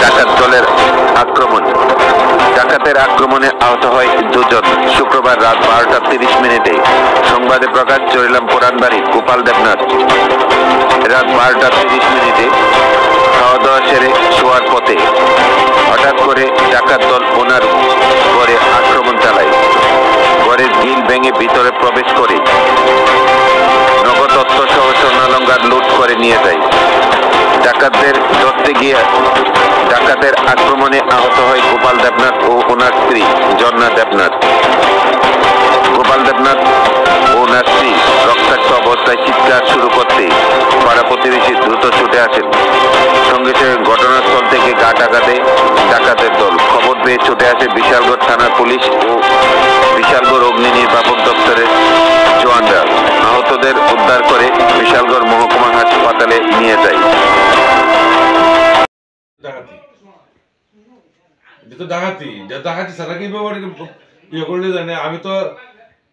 ডাকাত দলের আক্রমণ। ডাকাতের আক্রমণে আহত হয় 2 জন। শুক্রবার রাত 12:30 সংবাদে প্রকাশ চরিলাম পুরানবাড়ি গোপাল দেবনাথ। রাত 12:30 খাওয়া দাওয়া সেরে শোয়ার পথে হঠাৎ করে ডাকাত দল ওনার ঘরে আক্রমণ চালায়। ঘরের গ্রিল ভেঙে ভিতরে প্রবেশ করে নগদ অর্থ সহ স্বর্ণালংকার লুট করে নিয়ে যায়। ডাকাতদের ধরতে গিয়ে ডাকাতের আক্রমণে আহত হয় গোপাল দেবনাথ ও ওনার স্ত্রী ঝর্ণা দেবনাথ। গোপাল দেবনাথ ও ওনার স্ত্রী রক্তাক্ত অবস্থায় চিৎকার শুরু করতে পাড়া প্রতিবেশী দ্রুত ছুটে আসেন। সঙ্গে সঙ্গে ঘটনাস্থল থেকে গা টাকাতে ডাকাতের দল। খবর পেয়ে ছুটে আসে বিশালগড় থানার পুলিশ ও বিশালগড় অগ্নি নির্বাপক দপ্তরের জওয়ানরা। আহতদের উদ্ধার করে বিশালগড় মহকুমা হাসপাতালে নিয়ে যায়। ডাকাতি ছাড়া কি ইয়ে করলে জানে আমি তো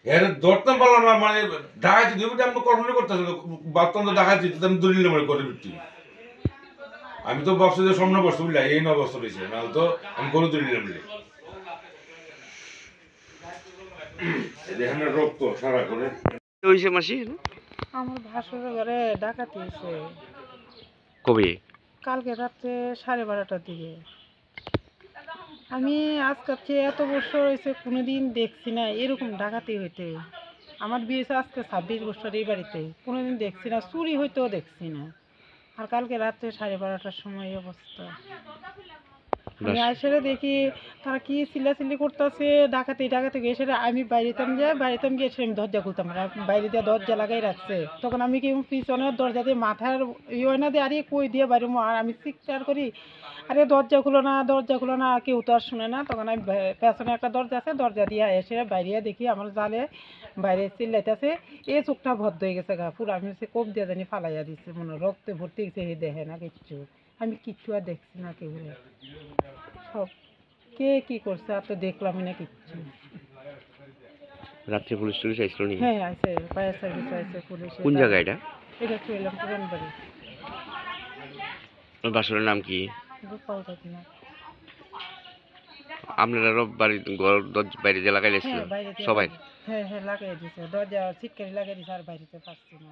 এর ধরতাম পারলাম না। মানে ডাকাতি দুই আমি কল্পনা করতেছি বাস্তব ডাকাতি আমি দলিল মনে করে বিটি। আমি তো ভাবছি যে সামনে বস্তু বুঝলা এই ন অবস্থা রয়েছে নাহলে তো আমি গরু দলিল বলি এখানে রক্ত সারা করে হইছে মাসি। আমার ভাসুরের ঘরে ডাকাতি হয়েছে কবে? কালকে রাত্রে 12:30টার দিকে। আমি আজকে এত বছর হয়েছে কোনোদিন দেখছি না এরকম ডাকাতি হইতে। আমার বিয়ে হয়েছে আজকে 26 বছর এই বাড়িতে, কোনোদিন দেখছি না, চুরি হইতেও দেখছি না। আর কালকে রাত্রে 12:30টার সময় এই অবস্থা। আমি আসলে দেখি তারা কি চিল্লাচিল্লি করতেছে ডাকাতি ডাকাতি এসে আমি বাড়িতাম গিয়ে এসে আমি দরজা খুলতাম না, বাইরে দিয়ে দরজা লাগাই রাখছে। তখন আমি কি পিছনের দরজা দিয়ে মাথার না দিয়ে আরে কই দিয়ে বাড়ি আর আমি চিৎকার করি আরে দরজা খুলো না, কেউ তো আর শুনে না। তখন আমি পেছনে একটা দরজা আছে, দরজা দিয়ে এসে বাইরে দেখি আমার জালে বাইরে চিল্লাইতেছে। এই চোখটা ভদ্র হয়ে গেছে গা পুরো। আমি হচ্ছে কোপ দিয়ে জানি ফালাইয়া দিচ্ছে, মনে রক্তে ভর্তি গেছে, হে দেখে না কিচ্ছু। আমি কিচ্ছু আর দেখছি না, কেউ সব কে কি করছে আর তো দেখলাম না কিচ্ছু। রাত্রে পুলিশ টুলিশ আইছিল নি? হ্যাঁ আছে, ফায়ার সার্ভিস আছে, পুলিশ। কোন জায়গা এটা? এটা চললাম পুরানবাড়ি। ওর বাসরের নাম কি? গোপাল দেবনাথ। আপনারা বাড়ি ঘর বাইরে দিয়ে লাগাইলেছিল হ্যাঁ বাইরে সবাই? হ্যাঁ লাগাই দিছে, দরজা ছিটকারি লাগাই দিছে আর বাইরেতে পারছি না।